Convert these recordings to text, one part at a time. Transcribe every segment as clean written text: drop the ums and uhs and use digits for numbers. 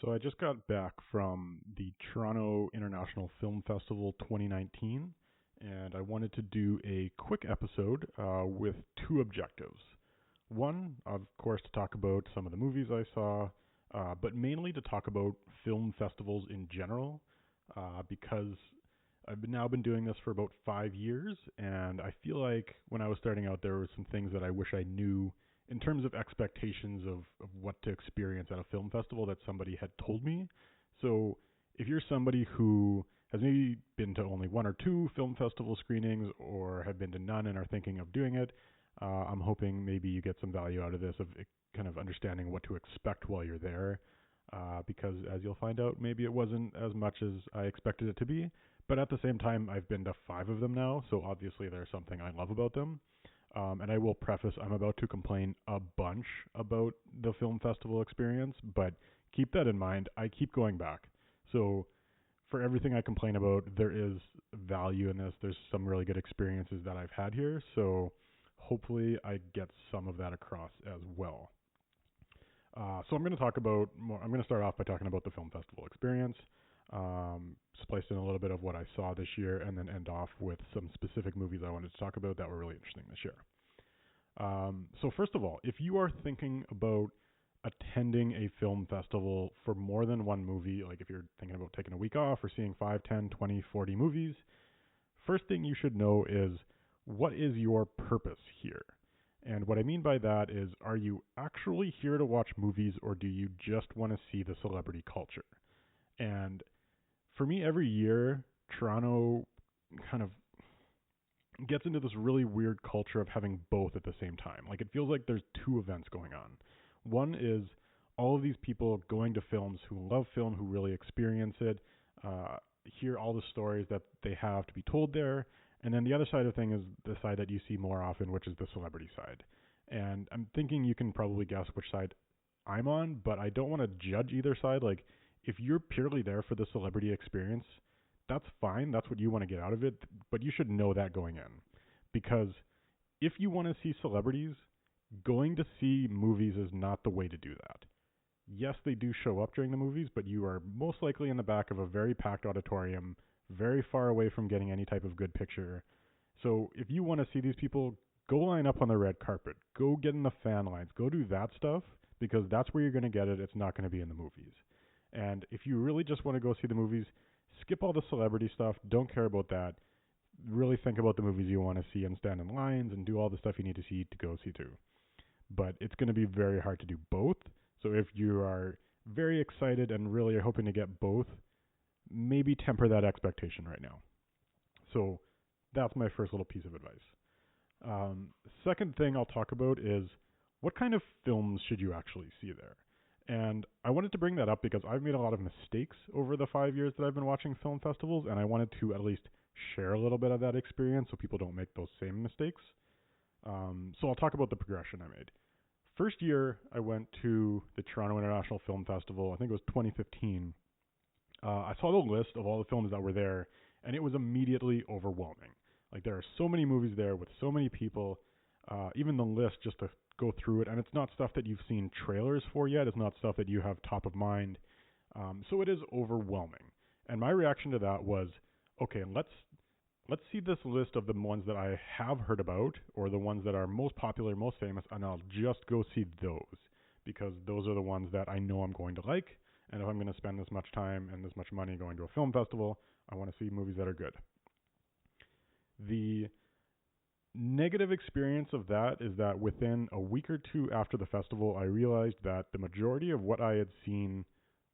So I just got back from the Toronto International Film Festival 2019, and I wanted to do a quick episode with two objectives. One, of course, to talk about some of the movies I saw, but mainly to talk about film festivals in general, because I've now been doing this for about 5 years, and I feel like when I was starting out, there were some things that I wish I knew in terms of expectations of what to experience at a film festival that somebody had told me. So if you're somebody who has maybe been to only one or two film festival screenings or have been to none and are thinking of doing it, I'm hoping maybe you get some value out of this, of kind of understanding what to expect while you're there, because as you'll find out, maybe it wasn't as much as I expected it to be. But at the same time, I've been to 5 of them now, so obviously there's something I love about them. And I will preface, I'm about to complain a bunch about the film festival experience, but keep that in mind. I keep going back. So for everything I complain about, there is value in this. There's some really good experiences that I've had here. So hopefully I get some of that across as well. So I'm going to talk about more. I'm going to start off by talking about the film festival experience, spliced in a little bit of what I saw this year, and then end off with some specific movies I wanted to talk about that were really interesting this year. So first of all, if you are thinking about attending a film festival for more than one movie, like if you're thinking about taking a week off or seeing 5, 10, 20, 40 movies, first thing you should know is, what is your purpose here? And what I mean by that is, are you actually here to watch movies, or do you just want to see the celebrity culture? And for me, every year, Toronto kind of gets into this really weird culture of having both at the same time. Like, it feels like there's two events going on. One is all of these people going to films who love film, who really experience it, hear all the stories that they have to be told there. And then the other side of the thing is the side that you see more often, which is the celebrity side. And I'm thinking you can probably guess which side I'm on, but I don't want to judge either side. Like, if you're purely there for the celebrity experience, that's fine. That's what you want to get out of it. But you should know that going in. Because if you want to see celebrities, going to see movies is not the way to do that. Yes, they do show up during the movies, but you are most likely in the back of a very packed auditorium, very far away from getting any type of good picture. So if you want to see these people, go line up on the red carpet. Go get in the fan lines. Go do that stuff, because that's where you're going to get it. It's not going to be in the movies. And if you really just want to go see the movies, skip all the celebrity stuff. Don't care about that. Really think about the movies you want to see and stand in lines and do all the stuff you need to see to go see too. But it's going to be very hard to do both. So if you are very excited and really are hoping to get both, maybe temper that expectation right now. So that's my first little piece of advice. Second thing I'll talk about is, what kind of films should you actually see there? And I wanted to bring that up because I've made a lot of mistakes over the 5 years that I've been watching film festivals, and I wanted to at least share a little bit of that experience so people don't make those same mistakes. So I'll talk about the progression I made. First year I went to the Toronto International Film Festival, I think it was 2015. I saw the list of all the films that were there, and it was immediately overwhelming. Like, there are so many movies there with so many people, even the list, just to go through it, and it's not stuff that you've seen trailers for yet. It's not stuff that you have top of mind. So it is overwhelming. And my reaction to that was, okay, let's see this list of the ones that I have heard about, or the ones that are most popular, most famous, and I'll just go see those, because those are the ones that I know I'm going to like. And if I'm going to spend this much time and this much money going to a film festival, I want to see movies that are good. The negative experience of that is that within a week or two after the festival, I realized that the majority of what I had seen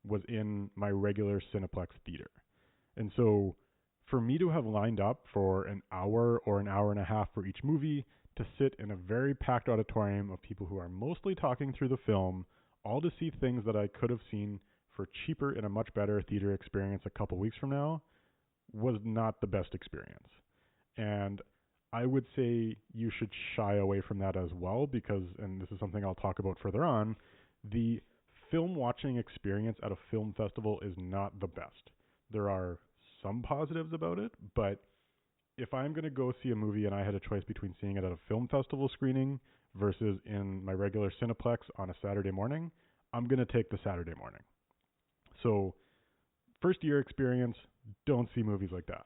was in my regular Cineplex theater. And so for me to have lined up for an hour or an hour and a half for each movie, to sit in a very packed auditorium of people who are mostly talking through the film, all to see things that I could have seen for cheaper in a much better theater experience a couple weeks from now, was not the best experience. And I would say you should shy away from that as well, because, and this is something I'll talk about further on, the film watching experience at a film festival is not the best. There are some positives about it, but if I'm going to go see a movie and I had a choice between seeing it at a film festival screening versus in my regular Cineplex on a Saturday morning, I'm going to take the Saturday morning. So, first year experience, don't see movies like that.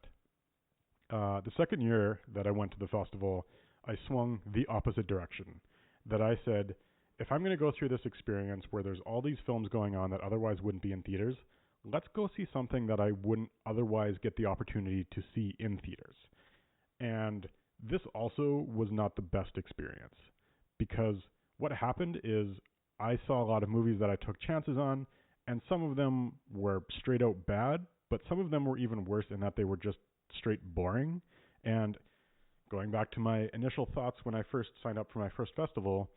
The second year that I went to the festival, I swung the opposite direction. That I said, if I'm going to go through this experience where there's all these films going on that otherwise wouldn't be in theaters, let's go see something that I wouldn't otherwise get the opportunity to see in theaters. And this also was not the best experience because what happened is I saw a lot of movies that I took chances on, and some of them were straight out bad, but some of them were even worse in that they were just straight boring. And going back to my initial thoughts when I first signed up for my first festival,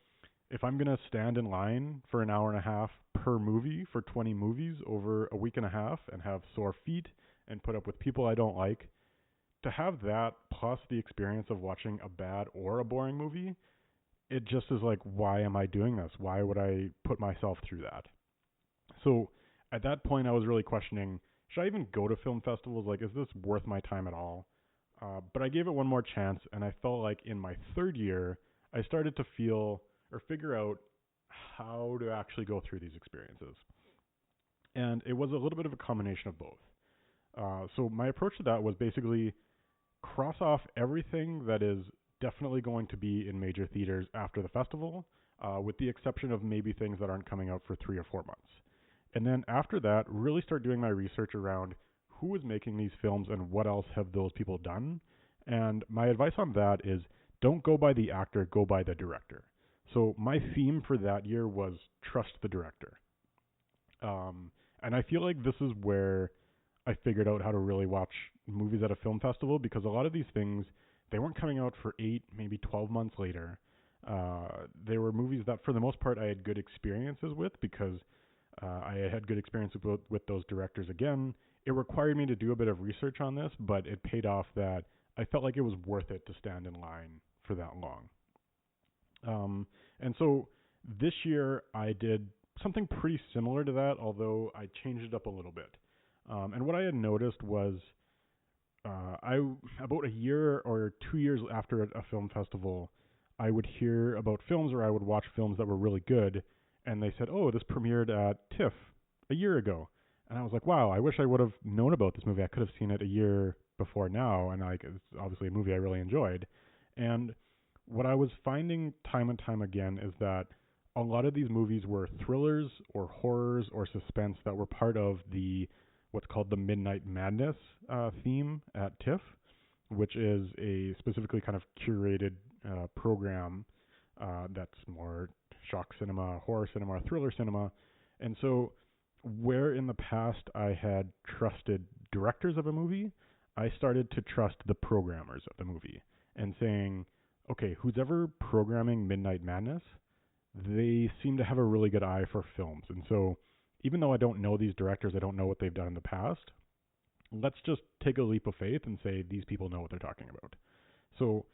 if I'm going to stand in line for an hour and a half per movie for 20 movies over a week and a half and have sore feet and put up with people I don't like, to have that plus the experience of watching a bad or a boring movie, it just is like, why am I doing this? Why would I put myself through that? So at that point, I was really questioning, should I even go to film festivals? Like, is this worth my time at all? But I gave it one more chance, and I felt like in my third year, I started to feel or figure out how to actually go through these experiences. And it was a little bit of a combination of both. So my approach to that was basically cross off everything that is definitely going to be in major theaters after the festival, with the exception of maybe things that aren't coming out for 3 or 4 months. And then after that, really start doing my research around who is making these films and what else have those people done. And my advice on that is don't go by the actor, go by the director. So my theme for that year was trust the director. And I feel like this is where I figured out how to really watch movies at a film festival, because a lot of these things, they weren't coming out for 8, maybe 12 months later. They were movies that for the most part I had good experiences with because I had good experiences with those directors again. It required me to do a bit of research on this, but it paid off that I felt like it was worth it to stand in line for that long. And so this year I did something pretty similar to that, although I changed it up a little bit. And what I had noticed was I about a year or 2 years after a film festival, I would hear about films or I would watch films that were really good, and they said, "Oh, this premiered at TIFF a year ago," and I was like, "Wow, I wish I would have known about this movie. I could have seen it a year before now." And like, it's obviously a movie I really enjoyed. And what I was finding time and time again is that a lot of these movies were thrillers or horrors or suspense that were part of the what's called the Midnight Madness theme at TIFF, which is a specifically kind of curated program that's more shock cinema, horror cinema, thriller cinema. And so where in the past I had trusted directors of a movie, I started to trust the programmers of the movie and saying, okay, who's ever programming Midnight Madness, they seem to have a really good eye for films. And so even though I don't know these directors, I don't know what they've done in the past, let's just take a leap of faith and say these people know what they're talking about. So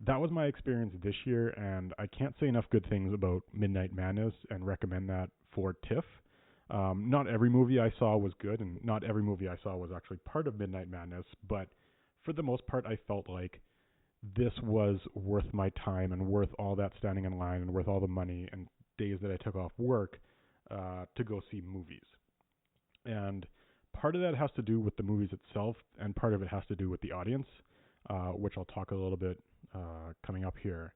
that was my experience this year, and I can't say enough good things about Midnight Madness and recommend that for TIFF. Not every movie I saw was good, and not every movie I saw was actually part of Midnight Madness, but for the most part, I felt like this was worth my time and worth all that standing in line and worth all the money and days that I took off work to go see movies. And part of that has to do with the movies itself, and part of it has to do with the audience, which I'll talk a little bit coming up here.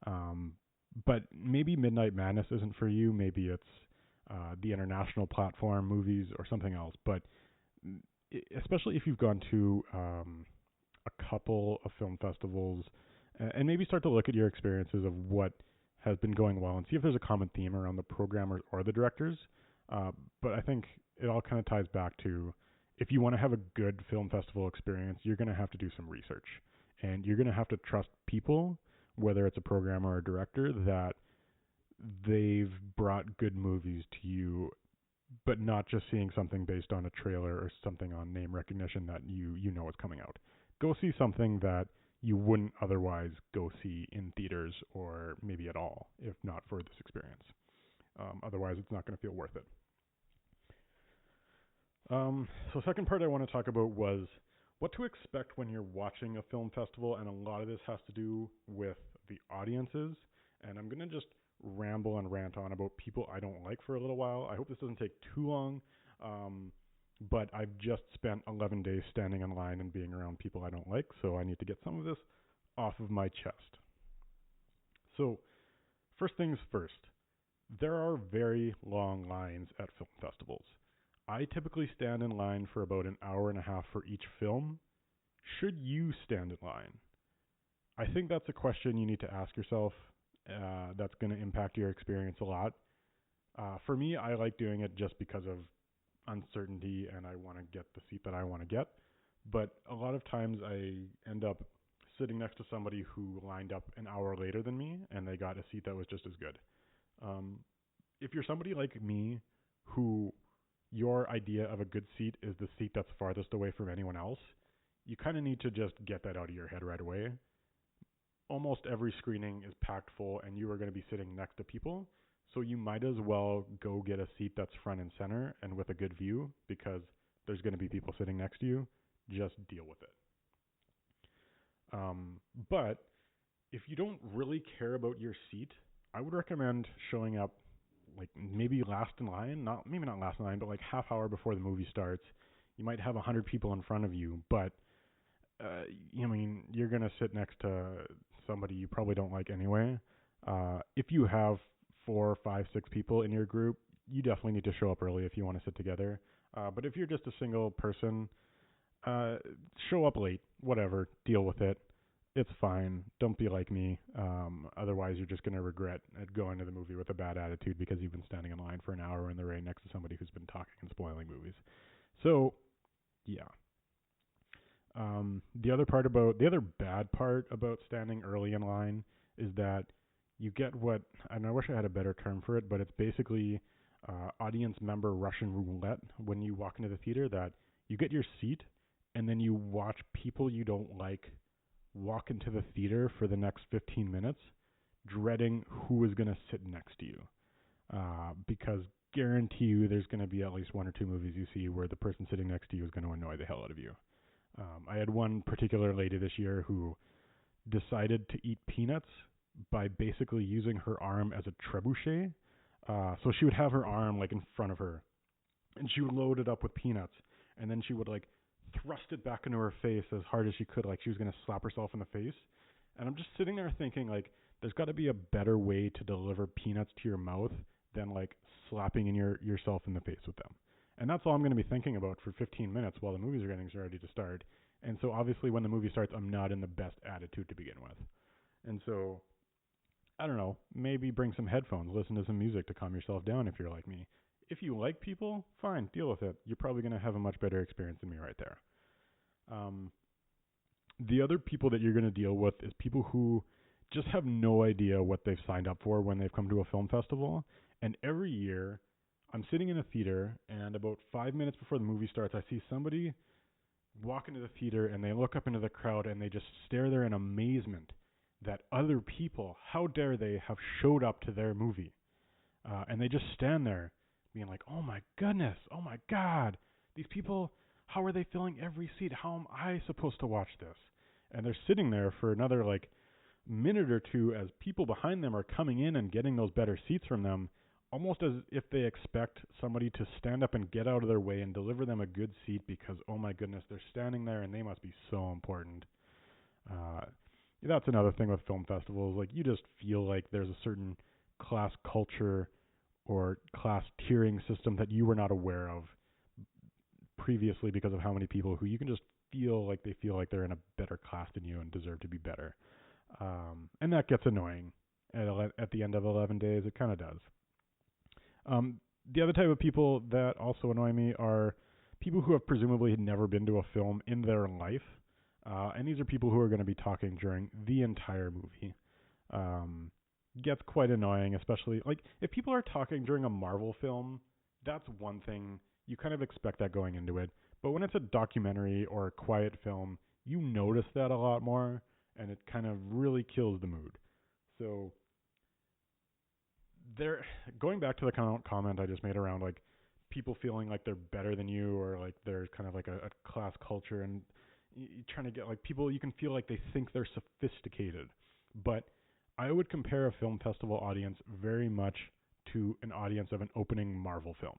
But maybe Midnight Madness isn't for you. Maybe it's the international platform movies or something else. But especially if you've gone to a couple of film festivals, and maybe start to look at your experiences of what has been going well and see if there's a common theme around the programmers or the directors. But I think it all kind of ties back to, if you want to have a good film festival experience, you're going to have to do some research. And you're going to have to trust people, whether it's a programmer or a director, that they've brought good movies to you, but not just seeing something based on a trailer or something on name recognition that you know is coming out. Go see something that you wouldn't otherwise go see in theaters or maybe at all, if not for this experience. Otherwise, it's not going to feel worth it. So second part I want to talk about was what to expect when you're watching a film festival, and a lot of this has to do with the audiences, and I'm going to just ramble and rant on about people I don't like for a little while. I hope this doesn't take too long, But I've just spent 11 days standing in line and being around people I don't like, so I need to get some of this off of my chest. So, first things first, there are very long lines at film festivals. I typically stand in line for about an hour and a half for each film. Should you stand in line? I think that's a question you need to ask yourself. That's going to impact your experience a lot. For me, I like doing it just because of uncertainty and I want to get the seat that I want to get. But a lot of times I end up sitting next to somebody who lined up an hour later than me and they got a seat that was just as good. If you're somebody like me who your idea of a good seat is the seat that's farthest away from anyone else, you kind of need to just get that out of your head right away. Almost every screening is packed full and you are going to be sitting next to people, so you might as well go get a seat that's front and center and with a good view because there's going to be people sitting next to you. Just deal with it. But if you don't really care about your seat, I would recommend showing up like maybe last in line, maybe not last in line, but like half hour before the movie starts. You might have 100 people in front of you, but you're going to sit next to somebody you probably don't like anyway. If you have 4, 5, 6 people in your group, you definitely need to show up early if you want to sit together. But if you're just a single person, show up late, whatever, deal with it. It's fine. Don't be like me. Otherwise, you're just going to regret going to the movie with a bad attitude because you've been standing in line for an hour in the rain next to somebody who's been talking and spoiling movies. So, yeah. The other bad part about standing early in line is that you get and I wish I had a better term for it, but it's basically audience member Russian roulette when you walk into the theater, that you get your seat and then you watch people you don't like walk into the theater for the next 15 minutes, dreading who is going to sit next to you. Because guarantee you there's going to be at least 1 or 2 movies you see where the person sitting next to you is going to annoy the hell out of you. I had one particular lady this year who decided to eat peanuts by basically using her arm as a trebuchet. So she would have her arm like in front of her, and she would load it up with peanuts, and then she would like thrust it back into her face as hard as she could, like she was going to slap herself in the face. And I'm just sitting there thinking, like, there's got to be a better way to deliver peanuts to your mouth than like slapping yourself in the face with them. And that's all I'm going to be thinking about for 15 minutes while the movies are getting ready to start. And so obviously when the movie starts, I'm not in the best attitude to begin with. And so, I don't know, maybe bring some headphones, listen to some music to calm yourself down if you're like me. If you like people, fine, deal with it. You're probably going to have a much better experience than me right there. The other people that you're going to deal with is people who just have no idea what they've signed up for when they've come to a film festival. And every year, I'm sitting in a theater, and about 5 minutes before the movie starts, I see somebody walk into the theater, and they look up into the crowd, and they just stare there in amazement that other people, how dare they, have showed up to their movie. And they just stand there being like, oh my goodness, oh my God, these people, how are they filling every seat? How am I supposed to watch this? And they're sitting there for another like minute or two as people behind them are coming in and getting those better seats from them, almost as if they expect somebody to stand up and get out of their way and deliver them a good seat because, oh my goodness, they're standing there and they must be so important. That's another thing with film festivals. Like, you just feel like there's a certain class culture or class tiering system that you were not aware of previously because of how many people who you can just feel like they're in a better class than you and deserve to be better. And that gets annoying at the end of 11 days. It kind of does. The other type of people that also annoy me are people who have presumably never been to a film in their life. And these are people who are going to be talking during the entire movie. Gets quite annoying, especially like if people are talking during a Marvel film, that's one thing. You kind of expect that going into it. But when it's a documentary or a quiet film, you notice that a lot more, and it kind of really kills the mood. So going back to the comment I just made around like people feeling like they're better than you, or like there's kind of like a class culture, and you're trying to get like people, you can feel like they think they're sophisticated. But I would compare a film festival audience very much to an audience of an opening Marvel film.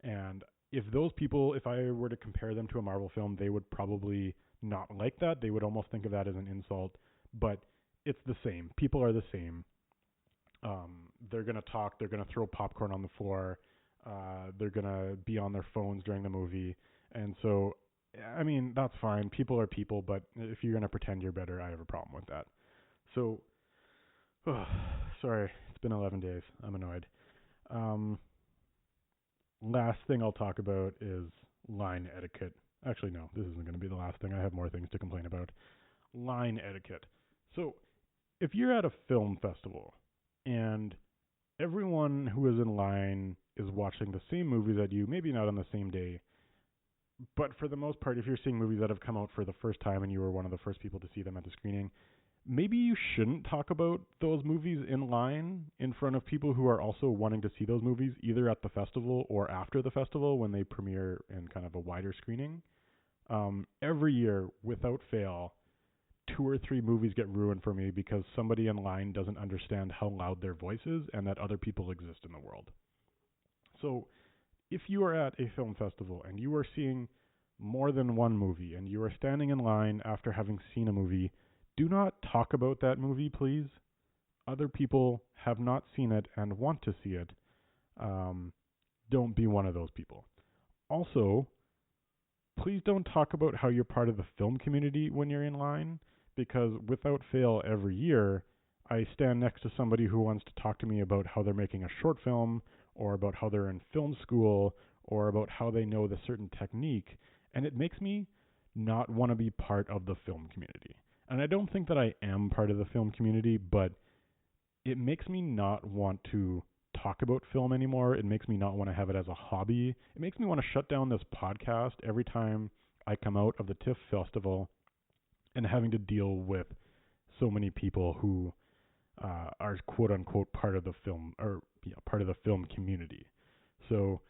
And if those people, if I were to compare them to a Marvel film, they would probably not like that. They would almost think of that as an insult, but it's the same. People are the same. They're going to talk, they're going to throw popcorn on the floor, they're going to be on their phones during the movie. And so, I mean, that's fine. People are people, but if you're going to pretend you're better, I have a problem with that. So, sorry, it's been 11 days. I'm annoyed. Um, Last thing I'll talk about is line etiquette. Actually, no, this isn't going to be the last thing. I have more things to complain about. Line etiquette. So, if you're at a film festival and everyone who is in line is watching the same movies that you, maybe not on the same day, but for the most part, if you're seeing movies that have come out for the first time and you were one of the first people to see them at the screening, maybe you shouldn't talk about those movies in line in front of people who are also wanting to see those movies, either at the festival or after the festival when they premiere in kind of a wider screening. Every year, without fail, 2 or 3 movies get ruined for me because somebody in line doesn't understand how loud their voice is and that other people exist in the world. So, if you are at a film festival and you are seeing more than one movie and you are standing in line after having seen a movie, do not talk about that movie, please. Other people have not seen it and want to see it. Don't be one of those people. Also, please don't talk about how you're part of the film community when you're in line, because without fail, every year, I stand next to somebody who wants to talk to me about how they're making a short film, or about how they're in film school, or about how they know the certain technique, and it makes me not want to be part of the film community. And I don't think that I am part of the film community, but it makes me not want to talk about film anymore. It makes me not want to have it as a hobby. It makes me want to shut down this podcast every time I come out of the TIFF festival and having to deal with so many people who are quote unquote part of the film part of the film community. So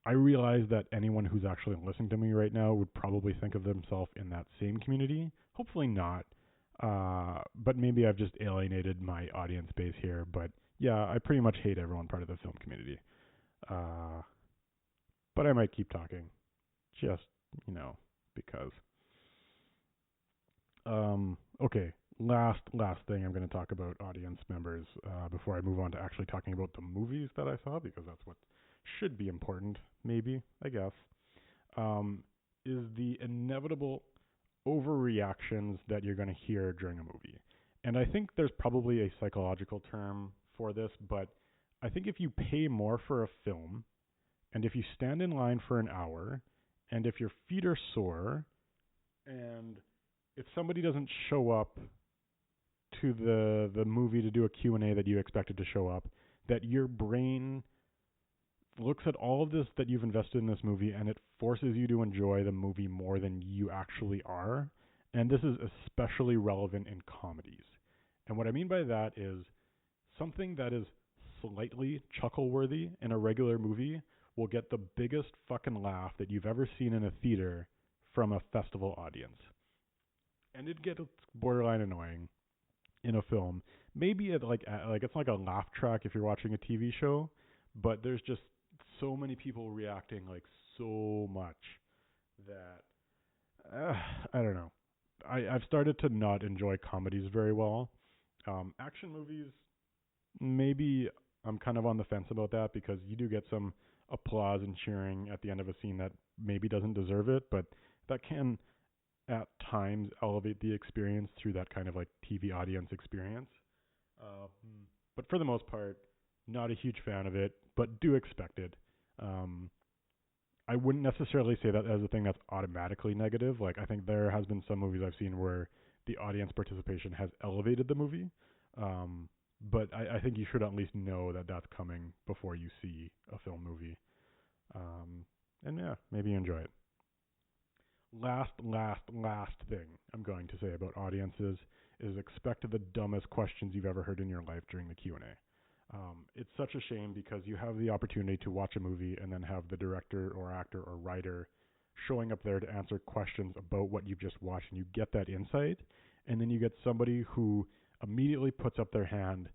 I realize that anyone who's actually listening to me right now would probably think of themselves in that same community. Hopefully not. But maybe I've just alienated my audience base here. But yeah, I pretty much hate everyone part of the film community. But I might keep talking, just, because. Okay, last thing I'm going to talk about audience members before I move on to actually talking about the movies that I saw, because that's what should be important, maybe, I guess, is the inevitable overreactions that you're going to hear during a movie. And I think there's probably a psychological term for this, but I think if you pay more for a film, and if you stand in line for an hour, and if your feet are sore, and if somebody doesn't show up to the movie to do a Q&A that you expected to show up, that your brain looks at all of this that you've invested in this movie and it forces you to enjoy the movie more than you actually are. And this is especially relevant in comedies. And what I mean by that is something that is slightly chuckle-worthy in a regular movie will get the biggest fucking laugh that you've ever seen in a theater from a festival audience. And it gets borderline annoying in a film. Maybe it's like it's like a laugh track if you're watching a TV show, but there's just so many people reacting like so much that I don't know. I've started to not enjoy comedies very well. Action movies, maybe I'm kind of on the fence about that because you do get some applause and cheering at the end of a scene that maybe doesn't deserve it, but that can at times elevate the experience through that kind of like TV audience experience. But for the most part, not a huge fan of it, but do expect it. I wouldn't necessarily say that as a thing that's automatically negative. Like, I think there has been some movies I've seen where the audience participation has elevated the movie. But I think you should at least know that that's coming before you see a film movie. And yeah, maybe enjoy it. Last thing I'm going to say about audiences is expect the dumbest questions you've ever heard in your life during the Q&A. It's such a shame because you have the opportunity to watch a movie and then have the director or actor or writer showing up there to answer questions about what you've just watched, and you get that insight, and then you get somebody who immediately puts up their hand,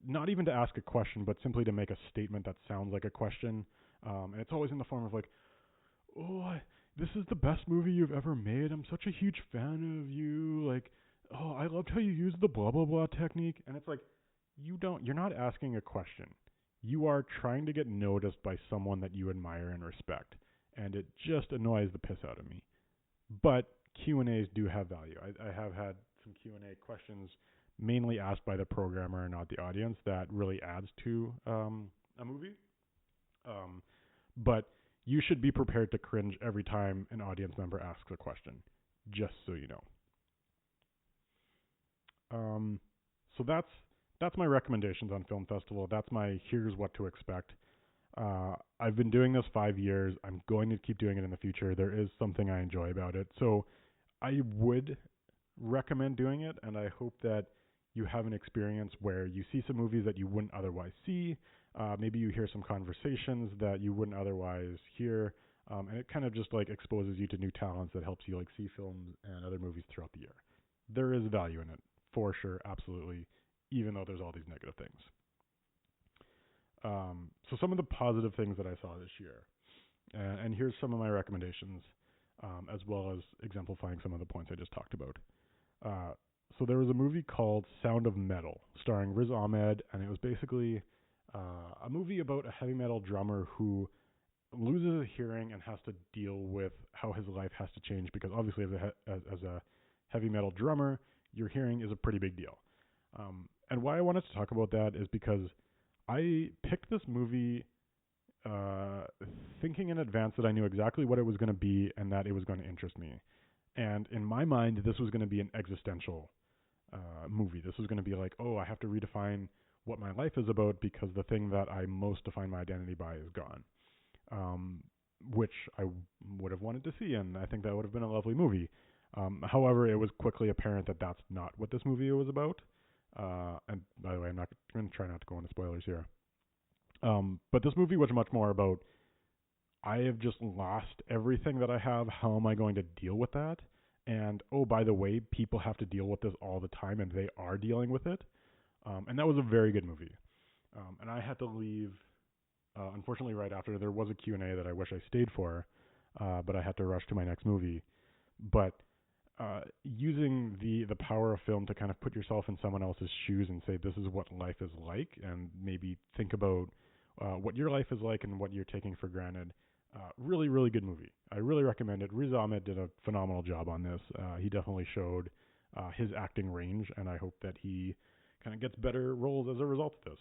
not even to ask a question, but simply to make a statement that sounds like a question, and it's always in the form of like, oh, this is the best movie you've ever made. I'm such a huge fan of you. Like, oh, I loved how you used the blah blah blah technique. And it's like, you're not asking a question. You are trying to get noticed by someone that you admire and respect, and it just annoys the piss out of me. But Q&As do have value. I have had some Q&A questions, mainly asked by the programmer and not the audience, that really adds to a movie. But you should be prepared to cringe every time an audience member asks a question, just so you know. So that's my recommendations on Film Festival. That's my here's what to expect. I've been doing this 5 years. I'm going to keep doing it in the future. There is something I enjoy about it. So I would recommend doing it, and I hope that you have an experience where you see some movies that you wouldn't otherwise see. Maybe you hear some conversations that you wouldn't otherwise hear, and it kind of just like exposes you to new talents that helps you like see films and other movies throughout the year. There is value in it, for sure, absolutely, even though there's all these negative things. So some of the positive things that I saw this year, and here's some of my recommendations, as well as exemplifying some of the points I just talked about. So there was a movie called Sound of Metal, starring Riz Ahmed, and it was basically a movie about a heavy metal drummer who loses a hearing and has to deal with how his life has to change, because obviously as a heavy metal drummer, your hearing is a pretty big deal. And why I wanted to talk about that is because I picked this movie thinking in advance that I knew exactly what it was going to be and that it was going to interest me. And in my mind, this was going to be an existential movie. This was going to be like, oh, I have to redefine what my life is about because the thing that I most define my identity by is gone, which I would have wanted to see, and I think that would have been a lovely movie. However, it was quickly apparent that that's not what this movie was about. And by the way, I'm going to try not to go into spoilers here. But this movie was much more about, I have just lost everything that I have. How am I going to deal with that? And, oh, by the way, people have to deal with this all the time, and they are dealing with it. And that was a very good movie. And I had to leave, unfortunately, right after. There was a Q&A that I wish I stayed for, but I had to rush to my next movie. But using the power of film to kind of put yourself in someone else's shoes and say, this is what life is like, and maybe think about what your life is like and what you're taking for granted. Really, really good movie. I really recommend it. Riz Ahmed did a phenomenal job on this. He definitely showed his acting range, and I hope that he kind of gets better roles as a result of this.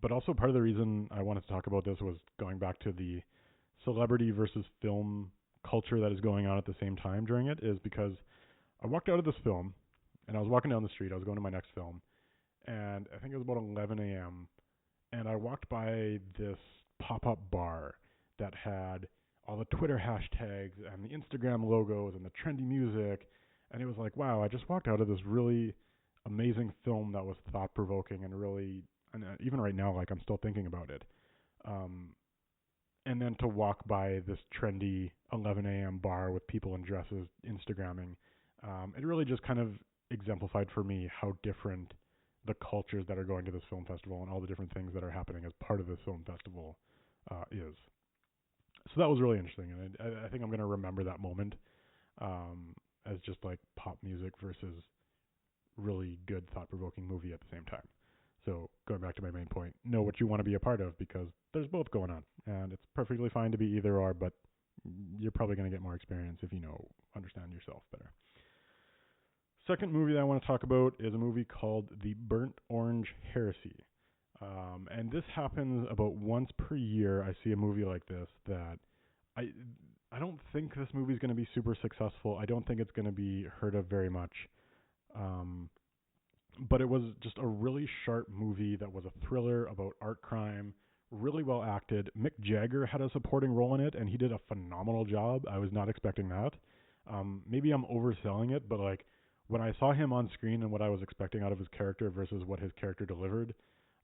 But also part of the reason I wanted to talk about this was going back to the celebrity versus film culture that is going on at the same time during it, is because I walked out of this film, and I was walking down the street. I was going to my next film, and I think it was about 11 a.m., and I walked by this pop-up bar that had all the Twitter hashtags and the Instagram logos and the trendy music, and it was like, wow, I just walked out of this really amazing film that was thought-provoking and really, and even right now, like, I'm still thinking about it. And then to walk by this trendy 11 a.m. bar with people in dresses Instagramming, it really just kind of exemplified for me how different the cultures that are going to this film festival and all the different things that are happening as part of this film festival is. So that was really interesting, and I think I'm going to remember that moment as just like pop music versus really good thought-provoking movie at the same time. So going back to my main point, know what you want to be a part of, because there's both going on, and it's perfectly fine to be either or, but you're probably going to get more experience if you understand yourself better. Second movie that I want to talk about is a movie called The Burnt Orange Heresy. And this happens about once per year. I see a movie like this that I don't think this movie is going to be super successful. I don't think it's going to be heard of very much. But it was just a really sharp movie that was a thriller about art crime, really well acted. Mick Jagger had a supporting role in it, and he did a phenomenal job. I was not expecting that. Maybe I'm overselling it, but like when I saw him on screen and what I was expecting out of his character versus what his character delivered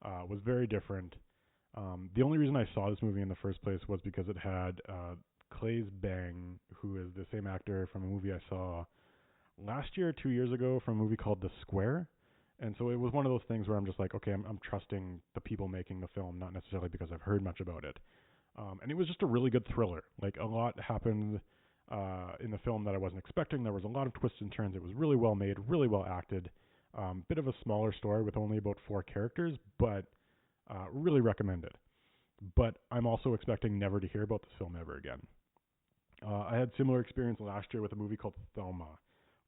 was very different. The only reason I saw this movie in the first place was because it had Claes Bang, who is the same actor from a movie I saw last year or 2 years ago from a movie called The Square. And so it was one of those things where I'm just like, okay, I'm trusting the people making the film, not necessarily because I've heard much about it. And it was just a really good thriller. Like, a lot happened in the film that I wasn't expecting. There was a lot of twists and turns. It was really well made, really well acted. Bit of a smaller story with only about 4 characters, but really recommend it. But I'm also expecting never to hear about this film ever again. I had similar experience last year with a movie called Thelma,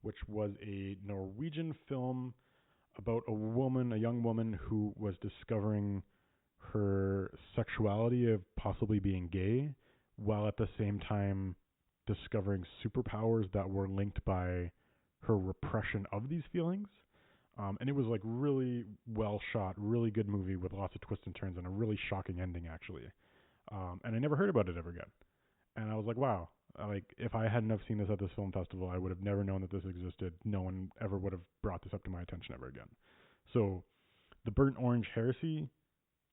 which was a Norwegian film about a young woman who was discovering her sexuality of possibly being gay, while at the same time discovering superpowers that were linked by her repression of these feelings. And it was like really well shot, really good movie with lots of twists and turns and a really shocking ending actually. And I never heard about it ever again. And I was like, wow, like if I hadn't have seen this at this film festival, I would have never known that this existed. No one ever would have brought this up to my attention ever again. So the Burnt Orange Heresy,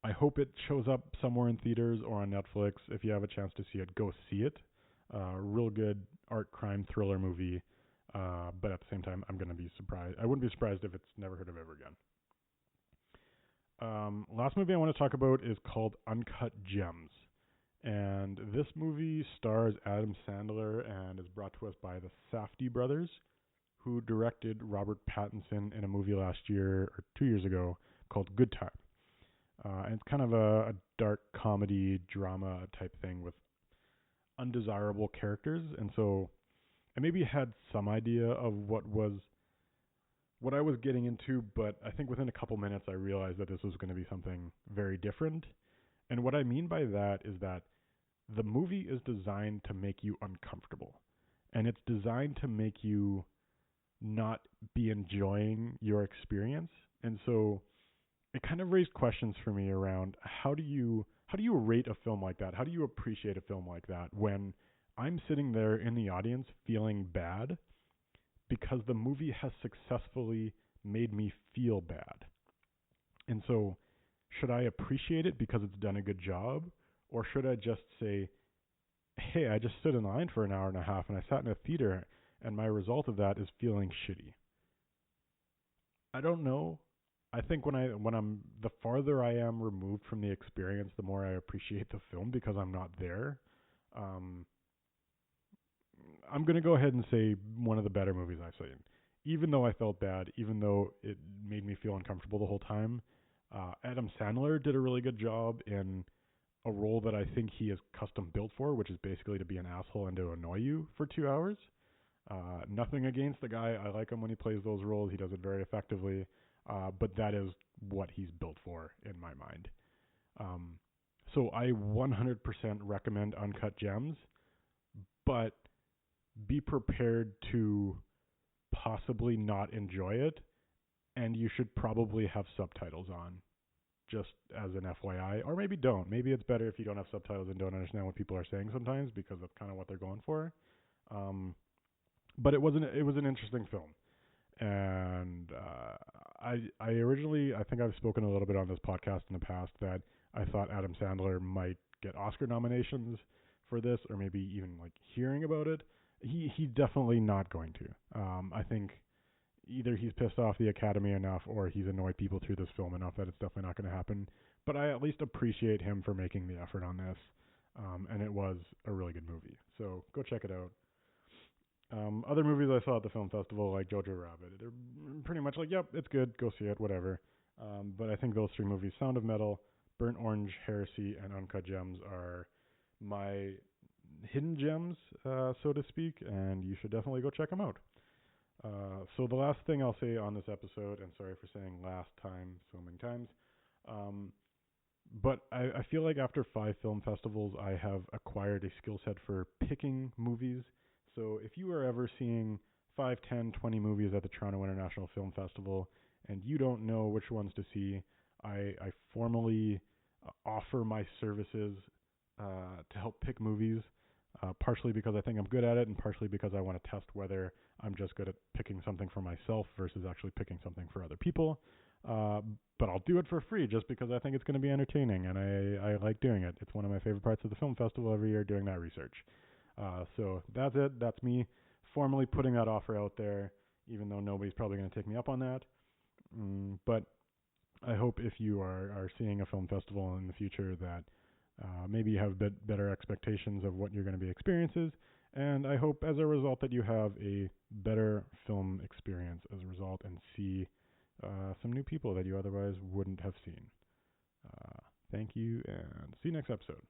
I hope it shows up somewhere in theaters or on Netflix. If you have a chance to see it, go see it. Real good art crime thriller movie. But at the same time, I'm going to be surprised. I wouldn't be surprised if it's never heard of ever again. Last movie I want to talk about is called Uncut Gems. And this movie stars Adam Sandler and is brought to us by the Safdie brothers, who directed Robert Pattinson in a movie last year or 2 years ago called Good Time. And it's kind of a dark comedy drama type thing with undesirable characters. And so I maybe had some idea of what I was getting into, but I think within a couple minutes I realized that this was going to be something very different. And what I mean by that is that the movie is designed to make you uncomfortable. And it's designed to make you not be enjoying your experience. And so it kind of raised questions for me around how do you rate a film like that? How do you appreciate a film like that when I'm sitting there in the audience feeling bad because the movie has successfully made me feel bad? And so should I appreciate it because it's done a good job? Or should I just say, hey, I just stood in line for an hour and a half and I sat in a theater and my result of that is feeling shitty? I don't know. I think when I'm the farther I am removed from the experience, the more I appreciate the film because I'm not there. I'm going to go ahead and say one of the better movies I've seen. Even though I felt bad, even though it made me feel uncomfortable the whole time, Adam Sandler did a really good job in a role that I think he is custom built for, which is basically to be an asshole and to annoy you for 2 hours. Nothing against the guy. I like him when he plays those roles. He does it very effectively. But that is what he's built for in my mind. So I 100% recommend Uncut Gems, but be prepared to possibly not enjoy it, and you should probably have subtitles on, just as an FYI, or maybe don't. Maybe it's better if you don't have subtitles and don't understand what people are saying sometimes, because that's kind of what they're going for. But it was an interesting film, and I originally, I think I've spoken a little bit on this podcast in the past that I thought Adam Sandler might get Oscar nominations for this, or maybe even like hearing about it. He's definitely not going to. I think either he's pissed off the Academy enough or he's annoyed people through this film enough that it's definitely not going to happen. But I at least appreciate him for making the effort on this. And it was a really good movie. So go check it out. Other movies I saw at the film festival, like Jojo Rabbit, they're pretty much like, yep, it's good, go see it, whatever. But I think those 3 movies, Sound of Metal, Burnt Orange Heresy, and Uncut Gems, are my hidden gems, so to speak, and you should definitely go check them out. So the last thing I'll say on this episode, and sorry for saying last time so many times, but I feel like after 5 film festivals, I have acquired a skill set for picking movies. So if you are ever seeing 5, 10, 20 movies at the Toronto International Film Festival and you don't know which ones to see, I formally offer my services to help pick movies, partially because I think I'm good at it and partially because I want to test whether I'm just good at picking something for myself versus actually picking something for other people. But I'll do it for free just because I think it's going to be entertaining and I like doing it. It's one of my favorite parts of the film festival every year, doing that research. So that's it. That's me formally putting that offer out there, even though nobody's probably going to take me up on that. But I hope if you are seeing a film festival in the future that Maybe you have better expectations of what you're going to be experiences, and I hope as a result that you have a better film experience as a result and see some new people that you otherwise wouldn't have seen. Thank you, and see you next episode.